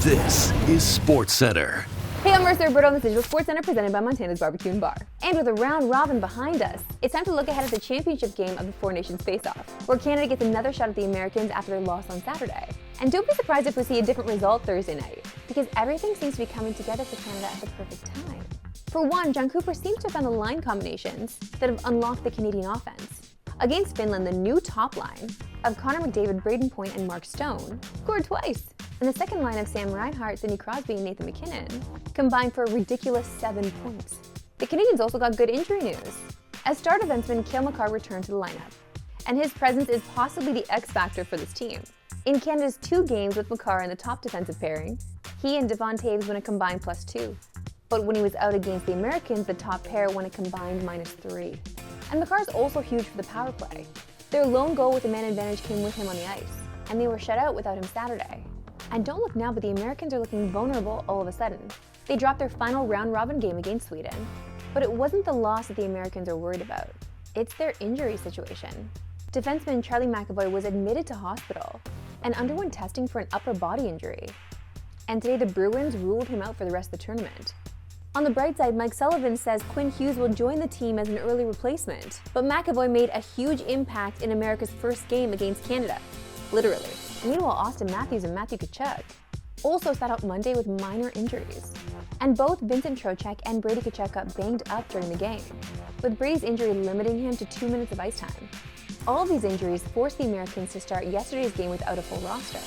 This is Sportscentre. Hey, I'm Mercer Roberto on the Digital Sportscentre presented by Montana's Barbecue and Bar. And with a round robin behind us, it's time to look ahead at the championship game of the Four Nations Face-Off, where Canada gets another shot at the Americans after their loss on Saturday. And don't be surprised if we see a different result Thursday night, because everything seems to be coming together for Canada at the perfect time. For one, John Cooper seems to have found the line combinations that have unlocked the Canadian offense. Against Finland, the new top line of Connor McDavid, Braden Point, and Mark Stone scored twice. And the second line of Sam Reinhart, Sidney Crosby, and Nathan MacKinnon combined for a ridiculous 7 points. The Canadians also got good injury news, as star defenseman Cale Makar returned to the lineup, and his presence is possibly the X factor for this team. In Canada's 2 games with Makar in the top defensive pairing, he and Devon Toews won a combined +2. But when he was out against the Americans, the top pair won a combined -3. And Makar is also huge for the power play. Their lone goal with the man advantage came with him on the ice, and they were shut out without him Saturday. And don't look now, but the Americans are looking vulnerable all of a sudden. They dropped their final round-robin game against Sweden, but it wasn't the loss that the Americans are worried about. It's their injury situation. Defenseman Charlie McAvoy was admitted to hospital and underwent testing for an upper body injury. And today the Bruins ruled him out for the rest of the tournament. On the bright side, Mike Sullivan says Quinn Hughes will join the team as an early replacement, but McAvoy made a huge impact in America's first game against Canada, literally. Meanwhile, Austin Matthews and Matthew Tkachuk also sat out Monday with minor injuries. And both Vincent Trocheck and Brady Tkachuk got banged up during the game, with Brady's injury limiting him to 2 minutes of ice time. All of these injuries forced the Americans to start yesterday's game without a full roster.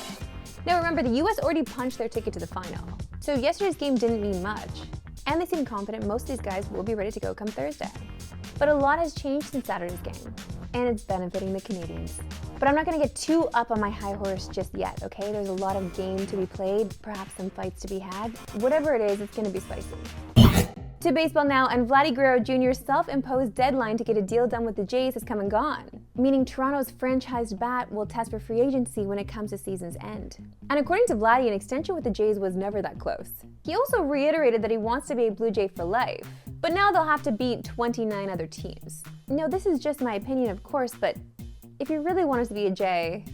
Now remember, the US already punched their ticket to the final, so yesterday's game didn't mean much. And they seem confident most of these guys will be ready to go come Thursday. But a lot has changed since Saturday's game, and it's benefiting the Canadians. But I'm not going to get too up on my high horse just yet, okay? There's a lot of game to be played, perhaps some fights to be had. Whatever it is, it's going to be spicy. To baseball now, and Vlad Guerrero Jr.'s self-imposed deadline to get a deal done with the Jays has come and gone, meaning Toronto's franchised bat will test for free agency when it comes to season's end. And according to Vladdy, an extension with the Jays was never that close. He also reiterated that he wants to be a Blue Jay for life, but now they'll have to beat 29 other teams. No, this is just my opinion, of course, but if he really wanted to be a Jay,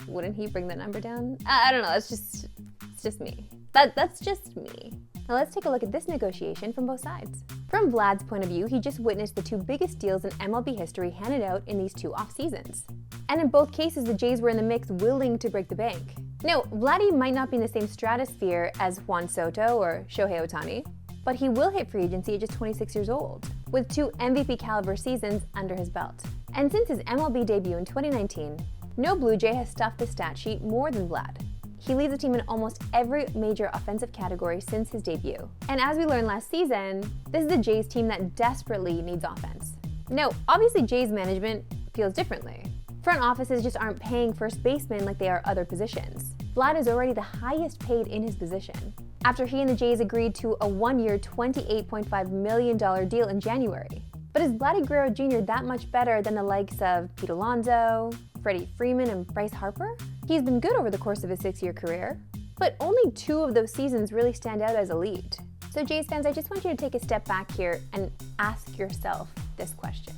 wouldn't he bring the number down? I don't know, it's just me. That's just me. Now let's take a look at this negotiation from both sides. From Vlad's point of view, he just witnessed the 2 biggest deals in MLB history handed out in these 2 off seasons. And in both cases, the Jays were in the mix willing to break the bank. Now, Vladdy might not be in the same stratosphere as Juan Soto or Shohei Ohtani, but he will hit free agency at just 26 years old, with 2 MVP caliber seasons under his belt. And since his MLB debut in 2019, no Blue Jay has stuffed the stat sheet more than Vlad. He leads the team in almost every major offensive category since his debut. And as we learned last season, this is the Jays team that desperately needs offense. Now, obviously Jays management feels differently. Front offices just aren't paying first basemen like they are other positions. Vlad is already the highest paid in his position, after he and the Jays agreed to a 1-year, $28.5 million deal in January. But is Vlad Guerrero Jr. that much better than the likes of Pete Alonso, Freddie Freeman, and Bryce Harper? He's been good over the course of his 6-year career, but only 2 of those seasons really stand out as elite. So Jays fans, I just want you to take a step back here and ask yourself this question.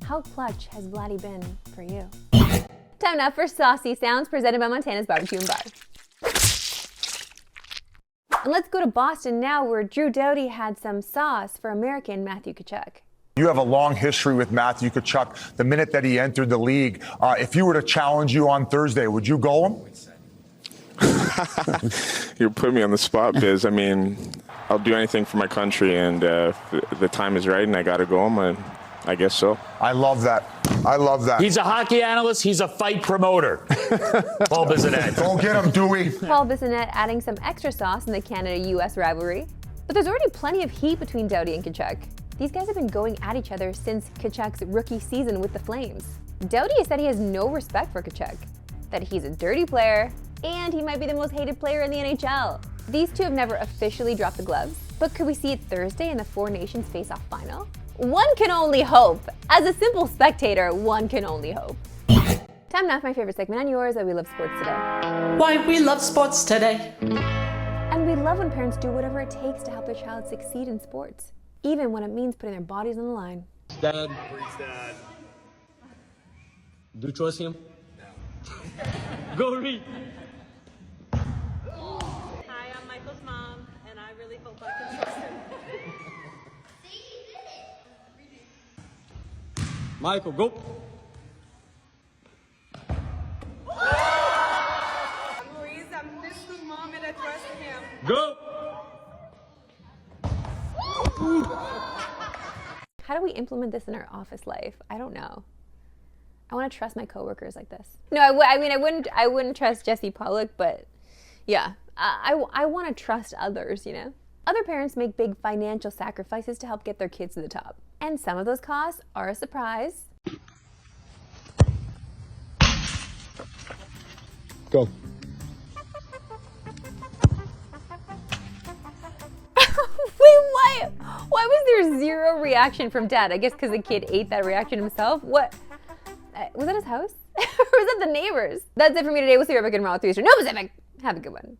How clutch has Vladdy been for you? Time now for Saucy Sounds, presented by Montana's Barbecue and Bar. And let's go to Boston now, where Drew Doughty had some sauce for American Matthew Tkachuk. You have a long history with Matthew Tkachuk. The minute that he entered the league, if he were to challenge you on Thursday, would you go him? You're putting me on the spot, Biz. I mean, I'll do anything for my country, and if the time is right and I got to go him, I guess so. I love that. I love that. He's a hockey analyst. He's a fight promoter. Paul Bissonnette. Go get him, Dewey. Paul Bissonnette adding some extra sauce in the Canada-US rivalry. But there's already plenty of heat between Doughty and Tkachuk. These guys have been going at each other since Tkachuk's rookie season with the Flames. Doughty has said he has no respect for Tkachuk, that he's a dirty player, and he might be the most hated player in the NHL. These 2 have never officially dropped the gloves, but could we see it Thursday in the Four Nations Face-Off final? One can only hope. As a simple spectator, one can only hope. Time now for my favorite segment on yours, Why We Love Sports Today. Why we love sports today. And we love when parents do whatever it takes to help their child succeed in sports, even when it means putting their bodies on the line. Dad. Please, Dad. Do you trust him? No. Go read. Hi, I'm really felt that I could trust him. Michael, go. Luis, I missed the moment I trusted him. Go. How do we implement this in our office life? I don't know. I want to trust my coworkers like this. No, I wouldn't trust Jesse Pollock, but yeah, I want to trust others, you know? Other parents make big financial sacrifices to help get their kids to the top. And some of those costs are a surprise. Go. Wait, why was there zero reaction from Dad? I guess because the kid ate that reaction himself? What? Was that his house? Or was that the neighbors? That's it for me today. We'll see you right back in tomorrow, Tuesday. No Pacific. Have a good one.